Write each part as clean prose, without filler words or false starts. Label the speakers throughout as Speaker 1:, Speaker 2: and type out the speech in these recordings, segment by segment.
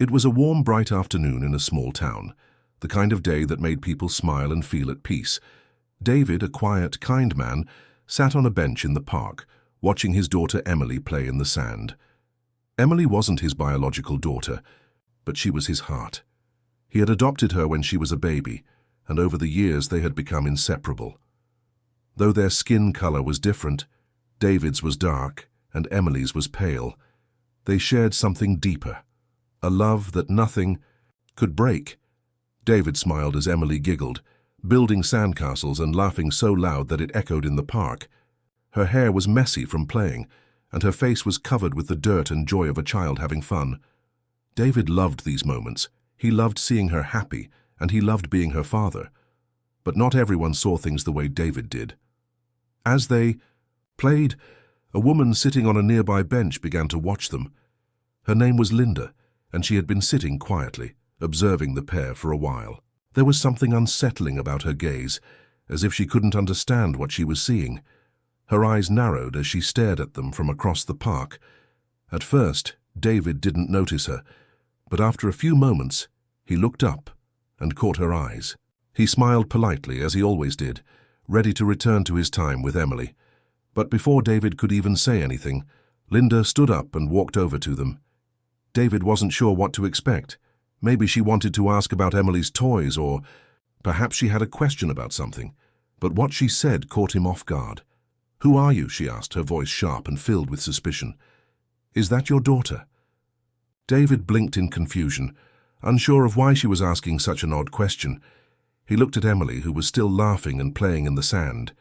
Speaker 1: It was a warm, bright afternoon in a small town, the kind of day that made people smile and feel at peace. David, a quiet, kind man, sat on a bench in the park, watching his daughter Emily play in the sand. Emily wasn't his biological daughter, but she was his heart. He had adopted her when she was a baby, and over the years they had become inseparable. Though their skin color was different, David's was dark and Emily's was pale, they shared something deeper, a love that nothing could break. David smiled as Emily giggled, building sandcastles and laughing so loud that it echoed in the park. Her hair was messy from playing, and her face was covered with the dirt and joy of a child having fun. David loved these moments. He loved seeing her happy, and he loved being her father. But not everyone saw things the way David did. As they played, a woman sitting on a nearby bench began to watch them. Her name was Linda, and she had been sitting quietly, observing the pair for a while. There was something unsettling about her gaze, as if she couldn't understand what she was seeing. Her eyes narrowed as she stared at them from across the park. At first, David didn't notice her, but after a few moments, he looked up and caught her eyes. He smiled politely, as he always did, ready to return to his time with Emily. But before David could even say anything, Linda stood up and walked over to them. David wasn't sure what to expect. Maybe she wanted to ask about Emily's toys, or perhaps she had a question about something. But what she said caught him off guard. "Who are you?" she asked, her voice sharp and filled with suspicion. "Is that your daughter?" David blinked in confusion, unsure of why she was asking such an odd question. He looked at Emily, who was still laughing and playing in the sand.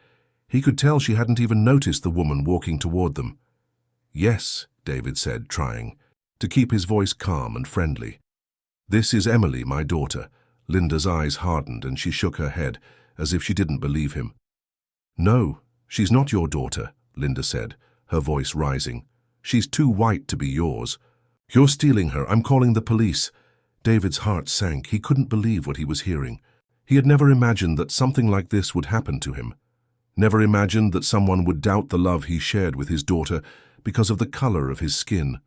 Speaker 1: He could tell she hadn't even noticed the woman walking toward them. "Yes," David said, trying to keep his voice calm and friendly. "This is Emily, my daughter." Linda's eyes hardened and she shook her head, as if she didn't believe him. "No, she's not your daughter," Linda said, her voice rising. "She's too white to be yours. You're stealing her. I'm calling the police." David's heart sank. He couldn't believe what he was hearing. He had never imagined that something like this would happen to him. Never imagined that someone would doubt the love he shared with his daughter because of the color of his skin.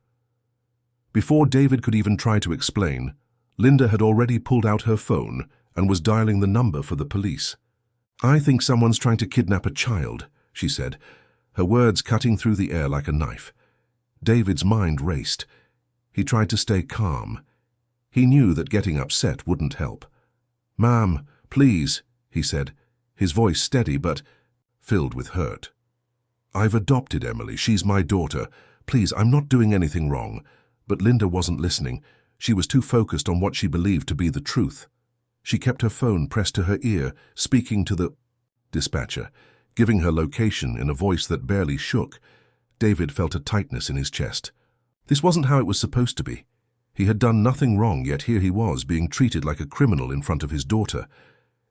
Speaker 1: Before David could even try to explain, Linda had already pulled out her phone and was dialing the number for the police. "I think someone's trying to kidnap a child," she said, her words cutting through the air like a knife. David's mind raced. He tried to stay calm. He knew that getting upset wouldn't help. "Ma'am, please," he said, his voice steady but filled with hurt. "I've adopted Emily. She's my daughter. Please, I'm not doing anything wrong." But Linda wasn't listening. She was too focused on what she believed to be the truth. She kept her phone pressed to her ear, speaking to the dispatcher, giving her location in a voice that barely shook. David felt a tightness in his chest. This wasn't how it was supposed to be. He had done nothing wrong, yet here he was, being treated like a criminal in front of his daughter.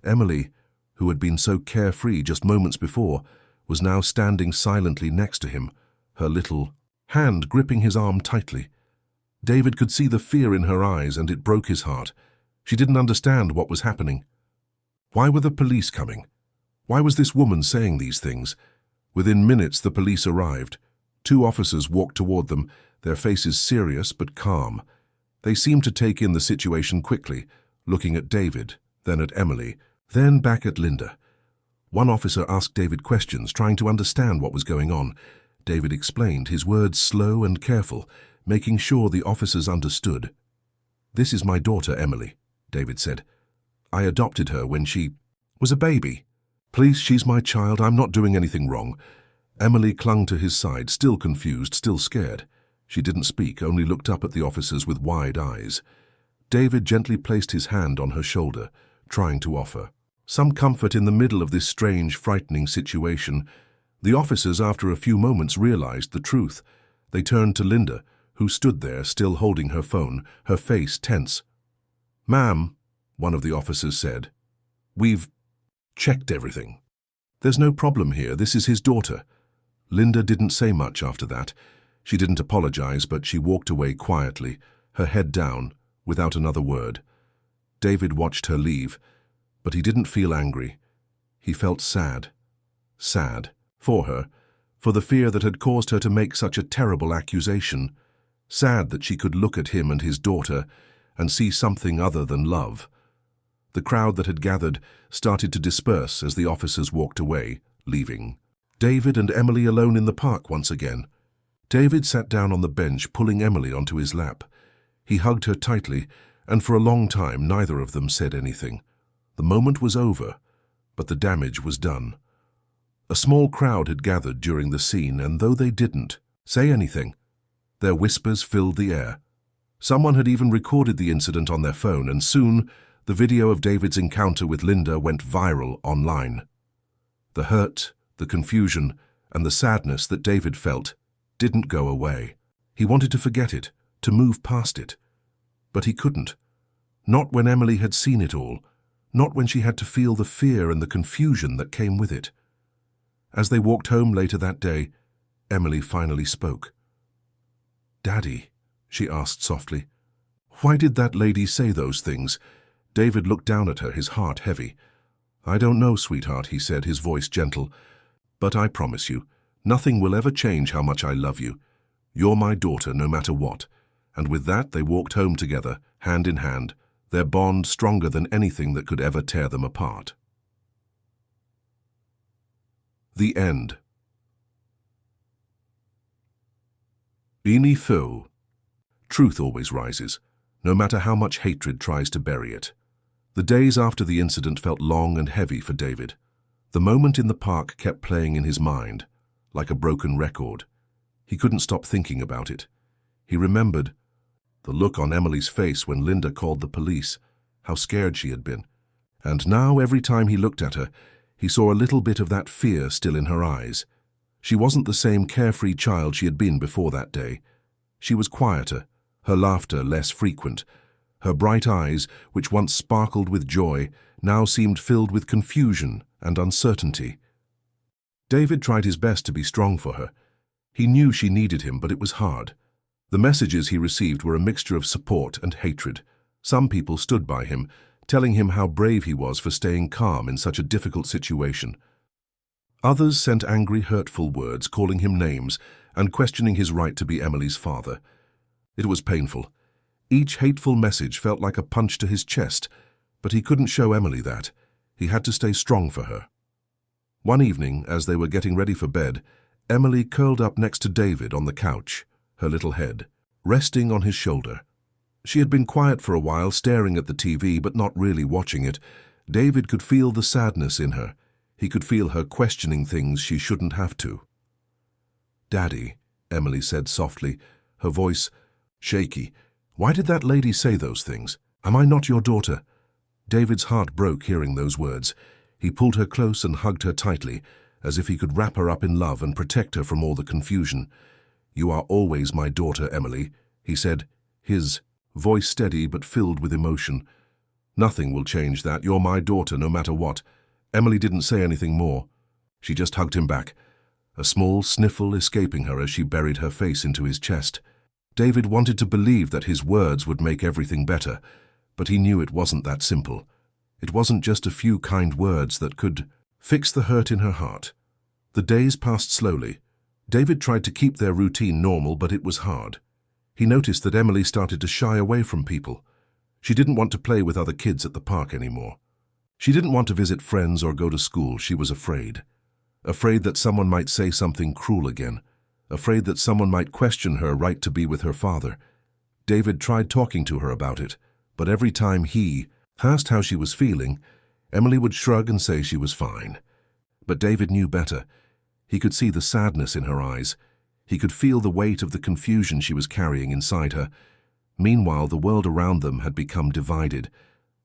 Speaker 1: Emily, who had been so carefree just moments before, was now standing silently next to him, her little hand gripping his arm tightly. David could see the fear in her eyes, and it broke his heart. She didn't understand what was happening. Why were the police coming? Why was this woman saying these things? Within minutes, the police arrived. 2 officers walked toward them, their faces serious but calm. They seemed to take in the situation quickly, looking at David, then at Emily, then back at Linda. One officer asked David questions, trying to understand what was going on. David explained, his words slow and careful, making sure the officers understood. "This is my daughter, Emily," David said. "I adopted her when she was a baby. Please, she's my child. I'm not doing anything wrong." Emily clung to his side, still confused, still scared. She didn't speak, only looked up at the officers with wide eyes. David gently placed his hand on her shoulder, trying to offer some comfort in the middle of this strange, frightening situation. The officers, after a few moments, realized the truth. They turned to Linda, who stood there, still holding her phone, her face tense. "Ma'am," one of the officers said, "we've checked everything. There's no problem here. This is his daughter." Linda didn't say much after that. She didn't apologize, but she walked away quietly, her head down, without another word. David watched her leave, but he didn't feel angry. He felt sad. Sad for her, for the fear that had caused her to make such a terrible accusation. Sad that she could look at him and his daughter and see something other than love. The crowd that had gathered started to disperse as the officers walked away, leaving David and Emily alone in the park once again. David sat down on the bench, pulling Emily onto his lap. He hugged her tightly, and for a long time neither of them said anything. The moment was over, but the damage was done. A small crowd had gathered during the scene, and though they didn't say anything, their whispers filled the air. Someone had even recorded the incident on their phone, and soon the video of David's encounter with Linda went viral online. The hurt, the confusion, and the sadness that David felt didn't go away. He wanted to forget it, to move past it. But he couldn't. Not when Emily had seen it all, not when she had to feel the fear and the confusion that came with it. As they walked home later that day, Emily finally spoke. "Daddy," she asked softly, "why did that lady say those things?" David looked down at her, his heart heavy. "I don't know, sweetheart," he said, his voice gentle. "But I promise you, nothing will ever change how much I love you. You're my daughter no matter what." And with that, they walked home together, hand in hand, their bond stronger than anything that could ever tear them apart. The end. Ini Fu. Truth always rises, no matter how much hatred tries to bury it. The days after the incident felt long and heavy for David. The moment in the park kept playing in his mind, like a broken record. He couldn't stop thinking about it. He remembered the look on Emily's face when Linda called the police, how scared she had been. And now, every time he looked at her, he saw a little bit of that fear still in her eyes. She wasn't the same carefree child she had been before that day. She was quieter, her laughter less frequent. Her bright eyes, which once sparkled with joy, now seemed filled with confusion and uncertainty. David tried his best to be strong for her. He knew she needed him, but it was hard. The messages he received were a mixture of support and hatred. Some people stood by him, telling him how brave he was for staying calm in such a difficult situation. Others sent angry, hurtful words, calling him names and questioning his right to be Emily's father. It was painful. Each hateful message felt like a punch to his chest, but he couldn't show Emily that. He had to stay strong for her. One evening, as they were getting ready for bed, Emily curled up next to David on the couch, her little head resting on his shoulder. She had been quiet for a while, staring at the TV, but not really watching it. David could feel the sadness in her. He could feel her questioning things she shouldn't have to. "Daddy," Emily said softly, her voice shaky, "why did that lady say those things? Am I not your daughter?" David's heart broke hearing those words. He pulled her close and hugged her tightly, as if he could wrap her up in love and protect her from all the confusion. "You are always my daughter, Emily," he said, his voice steady but filled with emotion. "Nothing will change that. You're my daughter no matter what." Emily didn't say anything more. She just hugged him back, a small sniffle escaping her as she buried her face into his chest. David wanted to believe that his words would make everything better, but he knew it wasn't that simple. It wasn't just a few kind words that could fix the hurt in her heart. The days passed slowly. David tried to keep their routine normal, but it was hard. He noticed that Emily started to shy away from people. She didn't want to play with other kids at the park anymore. She didn't want to visit friends or go to school. She was afraid. Afraid that someone might say something cruel again. Afraid that someone might question her right to be with her father. David tried talking to her about it, but every time he asked how she was feeling, Emily would shrug and say she was fine. But David knew better. He could see the sadness in her eyes. He could feel the weight of the confusion she was carrying inside her. Meanwhile, the world around them had become divided.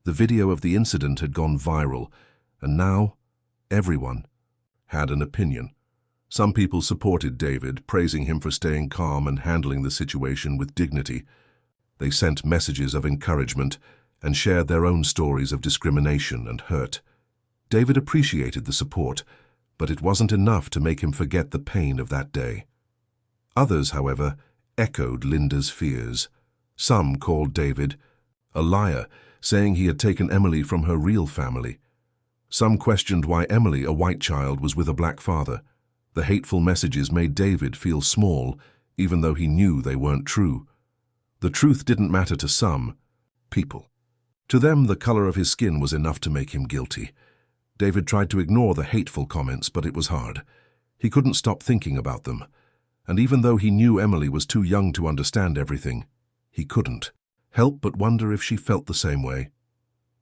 Speaker 1: The video of the incident had gone viral, and now everyone had an opinion. Some people supported David, praising him for staying calm and handling the situation with dignity. They sent messages of encouragement and shared their own stories of discrimination and hurt. David appreciated the support, but it wasn't enough to make him forget the pain of that day. Others, however, echoed Linda's fears. Some called David a liar, saying he had taken Emily from her real family. Some questioned why Emily, a white child, was with a black father. The hateful messages made David feel small, even though he knew they weren't true. The truth didn't matter to some. people. To them, the color of his skin was enough to make him guilty. David tried to ignore the hateful comments, but it was hard. He couldn't stop thinking about them. And even though he knew Emily was too young to understand everything, he couldn't help but wonder if she felt the same way.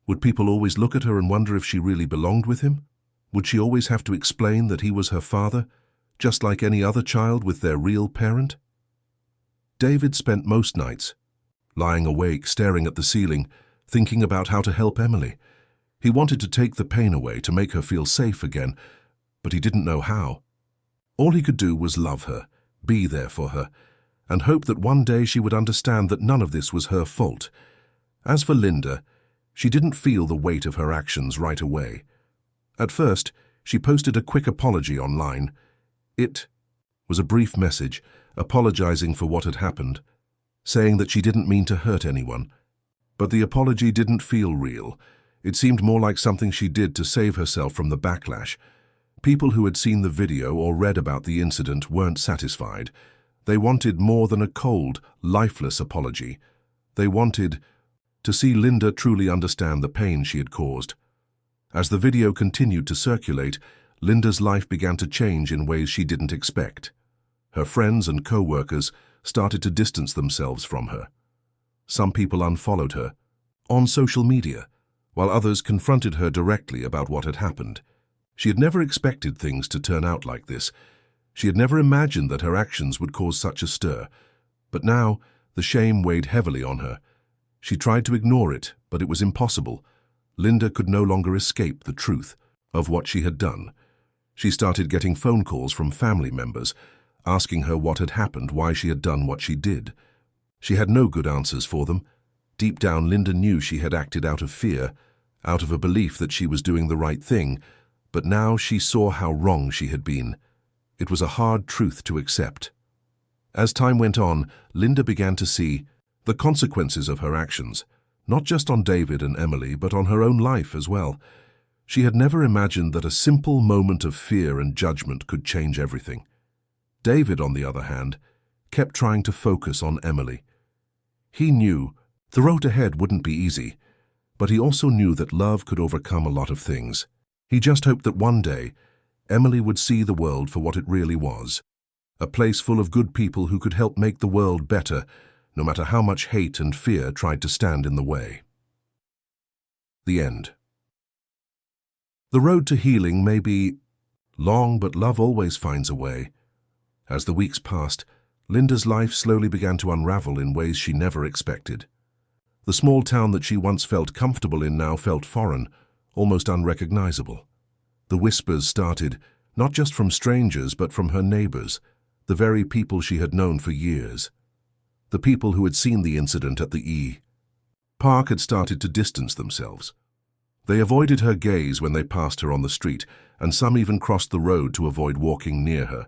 Speaker 1: Would people always look at her and wonder if she really belonged with him? Would she always have to explain that he was her father, just like any other child with their real parent? David spent most nights lying awake, staring at the ceiling, thinking about how to help Emily. He wanted to take the pain away, to make her feel safe again, but he didn't know how. All he could do was love her, be there for her, and hope that one day she would understand that none of this was her fault. As for Linda, she didn't feel the weight of her actions right away. At first, she posted a quick apology online. It was a brief message, apologizing for what had happened, saying that she didn't mean to hurt anyone. But the apology didn't feel real. It seemed more like something she did to save herself from the backlash. People who had seen the video or read about the incident weren't satisfied. They wanted more than a cold, lifeless apology. They wanted to see Linda truly understand the pain she had caused. As the video continued to circulate, Linda's life began to change in ways she didn't expect. Her friends and co-workers started to distance themselves from her. Some people unfollowed her on social media, while others confronted her directly about what had happened. She had never expected things to turn out like this. She had never imagined that her actions would cause such a stir. But now, the shame weighed heavily on her. She tried to ignore it, but it was impossible. Linda could no longer escape the truth of what she had done. She started getting phone calls from family members, asking her what had happened, why she had done what she did. She had no good answers for them. Deep down, Linda knew she had acted out of fear, out of a belief that she was doing the right thing, but now she saw how wrong she had been. It was a hard truth to accept. As time went on, Linda began to see the consequences of her actions, not just on David and Emily, but on her own life as well. She had never imagined that a simple moment of fear and judgment could change everything. David, on the other hand, kept trying to focus on Emily. He knew the road ahead wouldn't be easy, but he also knew that love could overcome a lot of things. He just hoped that one day, Emily would see the world for what it really was, a place full of good people who could help make the world better, no matter how much hate and fear tried to stand in the way. The end. The road to healing may be long, but love always finds a way. As the weeks passed, Linda's life slowly began to unravel in ways she never expected. The small town that she once felt comfortable in now felt foreign, almost unrecognizable. The whispers started, not just from strangers, but from her neighbors, the very people she had known for years. The people who had seen the incident at the park had started to distance themselves. They avoided her gaze when they passed her on the street, and some even crossed the road to avoid walking near her.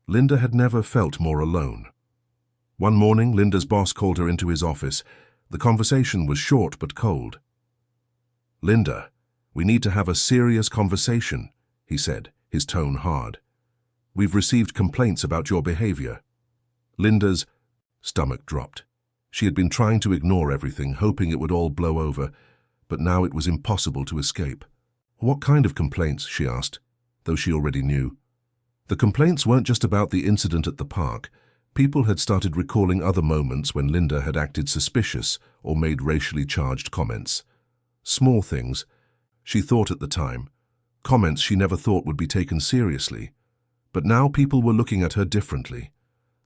Speaker 1: Linda had never felt more alone. One morning, Linda's boss called her into his office. The conversation was short but cold. "Linda, we need to have a serious conversation," he said, his tone hard. "We've received complaints about your behavior." Linda's stomach dropped. She had been trying to ignore everything, hoping it would all blow over, but now it was impossible to escape. "What kind of complaints?" she asked, though she already knew. The complaints weren't just about the incident at the park. People had started recalling other moments when Linda had acted suspicious or made racially charged comments. Small things, she thought at the time, comments she never thought would be taken seriously. But now people were looking at her differently.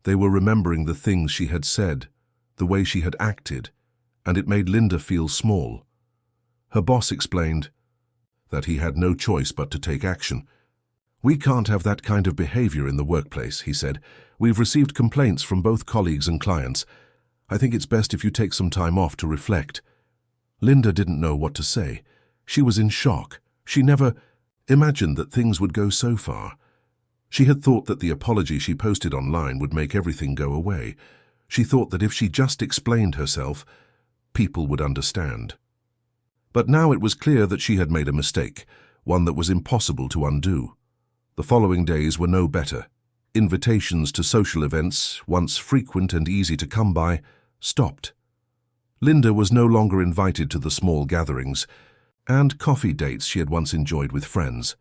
Speaker 1: They were remembering the things she had said, the way she had acted, and it made Linda feel small. Her boss explained that he had no choice but to take action. "We can't have that kind of behavior in the workplace," he said. "We've received complaints from both colleagues and clients. I think it's best if you take some time off to reflect." Linda didn't know what to say. She was in shock. She never imagined that things would go so far. She had thought that the apology she posted online would make everything go away. She thought that if she just explained herself, people would understand. But now it was clear that she had made a mistake, one that was impossible to undo. The following days were no better. Invitations to social events, once frequent and easy to come by, stopped. Linda was no longer invited to the small gatherings and coffee dates she had once enjoyed with friends.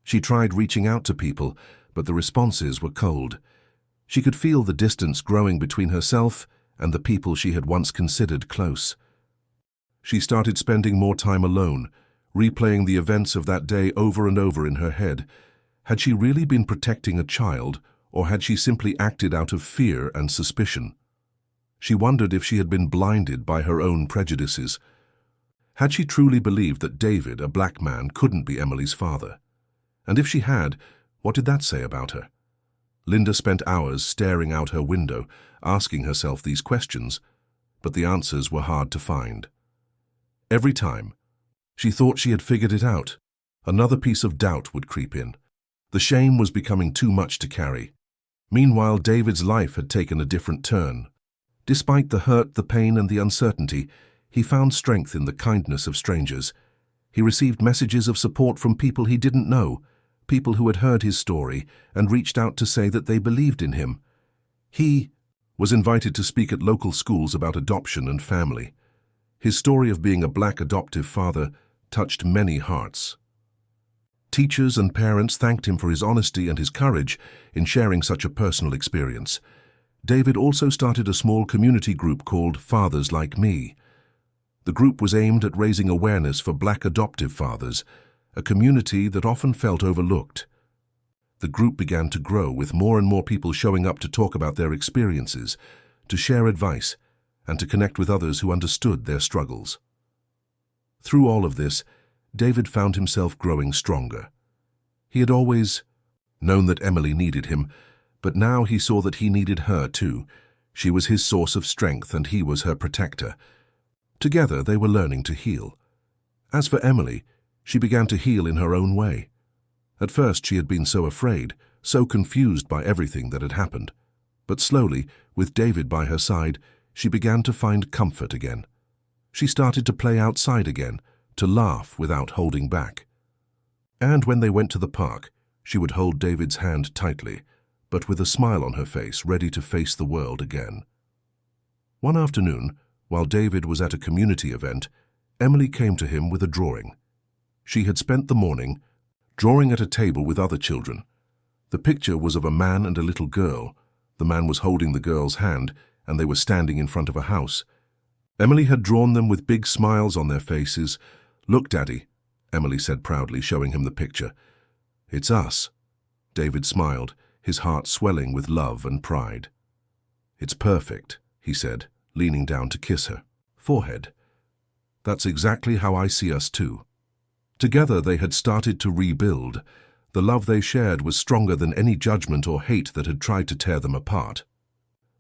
Speaker 1: She tried reaching out to people, but the responses were cold. She could feel the distance growing between herself and the people she had once considered close. She started spending more time alone, replaying the events of that day over and over in her head. Had she really been protecting a child, or had she simply acted out of fear and suspicion? She wondered if she had been blinded by her own prejudices. Had she truly believed that David, a black man, couldn't be Emily's father? And if she had, what did that say about her? Linda spent hours staring out her window, asking herself these questions, but the answers were hard to find. Every time she thought she had figured it out, another piece of doubt would creep in. The shame was becoming too much to carry. Meanwhile, David's life had taken a different turn. Despite the hurt, the pain, and the uncertainty, he found strength in the kindness of strangers. He received messages of support from people he didn't know, people who had heard his story and reached out to say that they believed in him. He was invited to speak at local schools about adoption and family. His story of being a black adoptive father touched many hearts. Teachers and parents thanked him for his honesty and his courage in sharing such a personal experience. David also started a small community group called Fathers Like Me. The group was aimed at raising awareness for black adoptive fathers, a community that often felt overlooked. The group began to grow, with more and more people showing up to talk about their experiences, to share advice, and to connect with others who understood their struggles. Through all of this, David found himself growing stronger. He had always known that Emily needed him, but now he saw that he needed her too. She was his source of strength and he was her protector. Together they were learning to heal. As for Emily, she began to heal in her own way. At first she had been so afraid, so confused by everything that had happened. But slowly, with David by her side, she began to find comfort again. She started to play outside again, to laugh without holding back. And when they went to the park, she would hold David's hand tightly, but with a smile on her face, ready to face the world again. One afternoon, while David was at a community event, Emily came to him with a drawing. She had spent the morning drawing at a table with other children. The picture was of a man and a little girl. The man was holding the girl's hand, and they were standing in front of a house. Emily had drawn them with big smiles on their faces. "Look, Daddy," Emily said proudly, showing him the picture. "It's us." David smiled, his heart swelling with love and pride. "It's perfect," he said, leaning down to kiss her forehead. "That's exactly how I see us too." Together they had started to rebuild. The love they shared was stronger than any judgment or hate that had tried to tear them apart.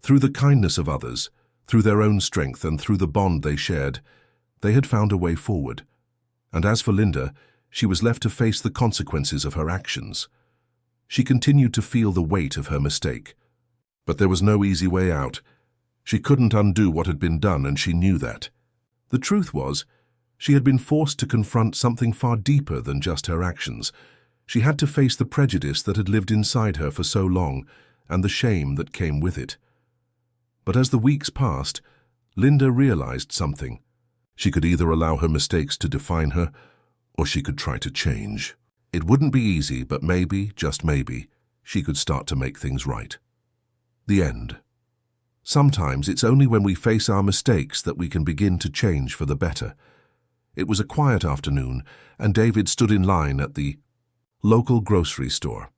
Speaker 1: Through the kindness of others, through their own strength and through the bond they shared, they had found a way forward. And as for Linda, she was left to face the consequences of her actions. She continued to feel the weight of her mistake. But there was no easy way out. She couldn't undo what had been done, and she knew that. The truth was, she had been forced to confront something far deeper than just her actions. She had to face the prejudice that had lived inside her for so long, and the shame that came with it. But as the weeks passed, Linda realized something. She could either allow her mistakes to define her, or she could try to change. It wouldn't be easy, but maybe, just maybe, she could start to make things right. The end. Sometimes it's only when we face our mistakes that we can begin to change for the better. It was a quiet afternoon, and David stood in line at the local grocery store.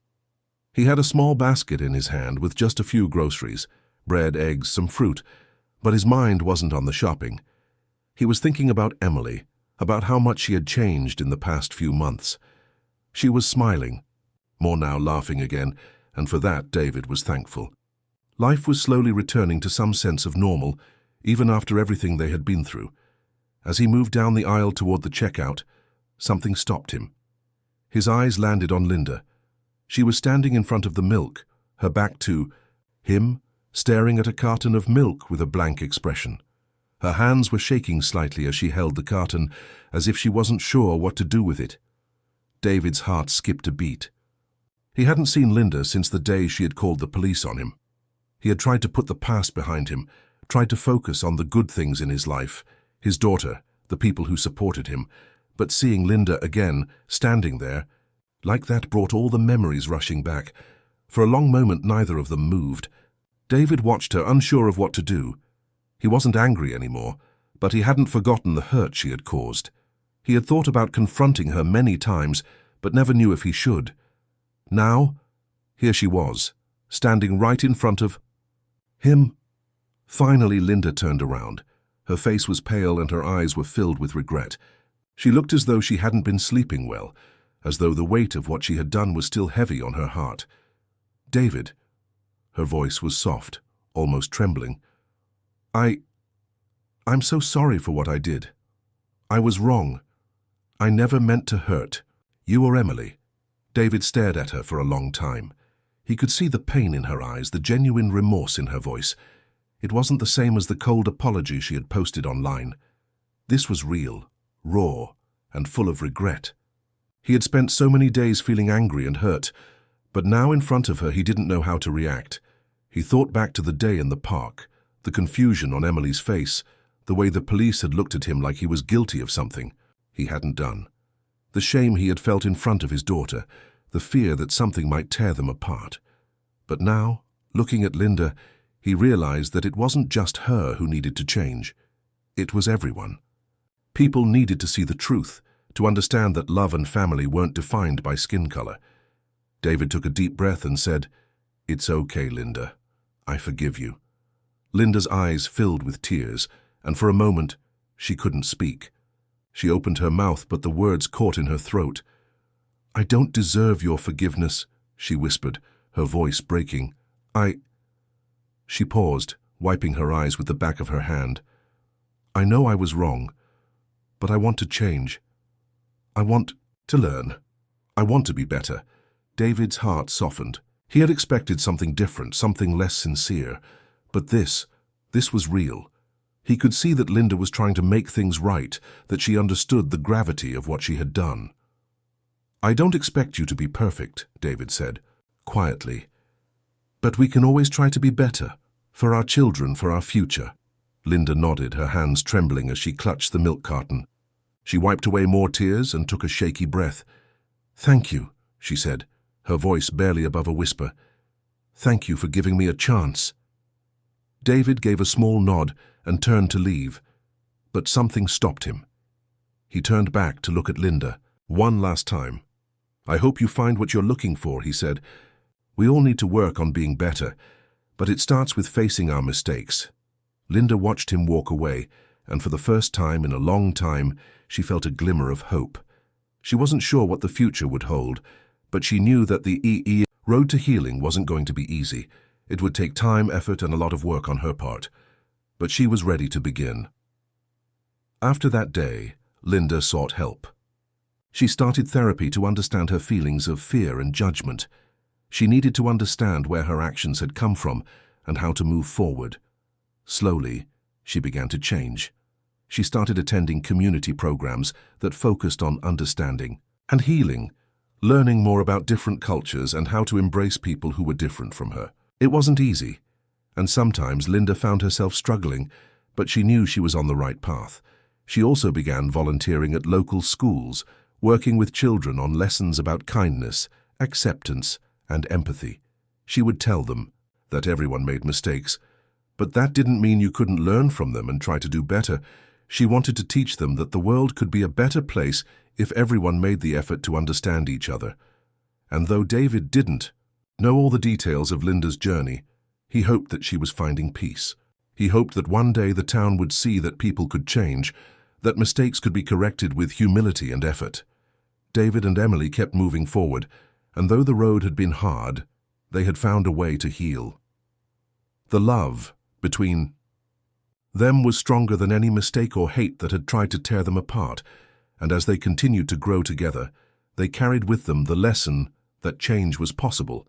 Speaker 1: He had a small basket in his hand with just a few groceries, bread, eggs, some fruit, but his mind wasn't on the shopping. He was thinking about Emily, about how much she had changed in the past few months. She was smiling, more now laughing again, and for that David was thankful. Life was slowly returning to some sense of normal, even after everything they had been through. As he moved down the aisle toward the checkout, something stopped him. His eyes landed on Linda. She was standing in front of the milk, her back to him, staring at a carton of milk with a blank expression. Her hands were shaking slightly as she held the carton, as if she wasn't sure what to do with it. David's heart skipped a beat. He hadn't seen Linda since the day she had called the police on him. He had tried to put the past behind him, tried to focus on the good things in his life, his daughter, the people who supported him, but seeing Linda again, standing there, like that brought all the memories rushing back. For a long moment neither of them moved. David watched her, unsure of what to do. He wasn't angry anymore, but he hadn't forgotten the hurt she had caused. He had thought about confronting her many times, but never knew if he should. Now, here she was, standing right in front of him. Finally, Linda turned around. Her face was pale and her eyes were filled with regret. She looked as though she hadn't been sleeping well, as though the weight of what she had done was still heavy on her heart. "David," her voice was soft, almost trembling. I'm so sorry for what I did. I was wrong. I never meant to hurt you or Emily." David stared at her for a long time. He could see the pain in her eyes, the genuine remorse in her voice. It wasn't the same as the cold apology she had posted online. This was real, raw, and full of regret. He had spent so many days feeling angry and hurt, but now in front of her he didn't know how to react. He thought back to the day in the park, the confusion on Emily's face, the way the police had looked at him like he was guilty of something he hadn't done. The shame he had felt in front of his daughter, the fear that something might tear them apart. But now, looking at Linda, he realized that it wasn't just her who needed to change. It was everyone. People needed to see the truth, to understand that love and family weren't defined by skin color. David took a deep breath and said, "It's okay, Linda. I forgive you." Linda's eyes filled with tears, and for a moment, she couldn't speak. She opened her mouth, but the words caught in her throat. "I don't deserve your forgiveness," she whispered, her voice breaking. She paused, wiping her eyes with the back of her hand. "I know I was wrong, but I want to change. I want to learn. I want to be better." David's heart softened. He had expected something different, something less sincere. But this was real. He could see that Linda was trying to make things right, that she understood the gravity of what she had done. "I don't expect you to be perfect," David said, quietly. "But we can always try to be better, for our children, for our future." Linda nodded, her hands trembling as she clutched the milk carton. She wiped away more tears and took a shaky breath. "Thank you," she said, her voice barely above a whisper. "Thank you for giving me a chance." David gave a small nod and turned to leave, but something stopped him. He turned back to look at Linda one last time. "I hope you find what you're looking for," he said. "We all need to work on being better, but it starts with facing our mistakes." Linda watched him walk away, and for the first time in a long time, she felt a glimmer of hope. She wasn't sure what the future would hold, but she knew that the road to healing wasn't going to be easy. It would take time, effort, and a lot of work on her part. But she was ready to begin. After that day, Linda sought help. She started therapy to understand her feelings of fear and judgment. She needed to understand where her actions had come from and how to move forward. Slowly, she began to change. She started attending community programs that focused on understanding and healing, learning more about different cultures and how to embrace people who were different from her. It wasn't easy, and sometimes Linda found herself struggling, but she knew she was on the right path. She also began volunteering at local schools, working with children on lessons about kindness, acceptance, and empathy. She would tell them that everyone made mistakes, but that didn't mean you couldn't learn from them and try to do better. She wanted to teach them that the world could be a better place if everyone made the effort to understand each other. And though David didn't know all the details of Linda's journey, he hoped that she was finding peace. He hoped that one day the town would see that people could change, that mistakes could be corrected with humility and effort. David and Emily kept moving forward, and though the road had been hard, they had found a way to heal. The love between them was stronger than any mistake or hate that had tried to tear them apart, and as they continued to grow together, they carried with them the lesson that change was possible,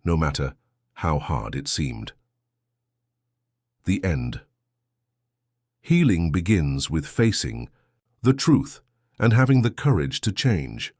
Speaker 1: no matter how hard it seemed. The end. Healing begins with facing the truth and having the courage to change.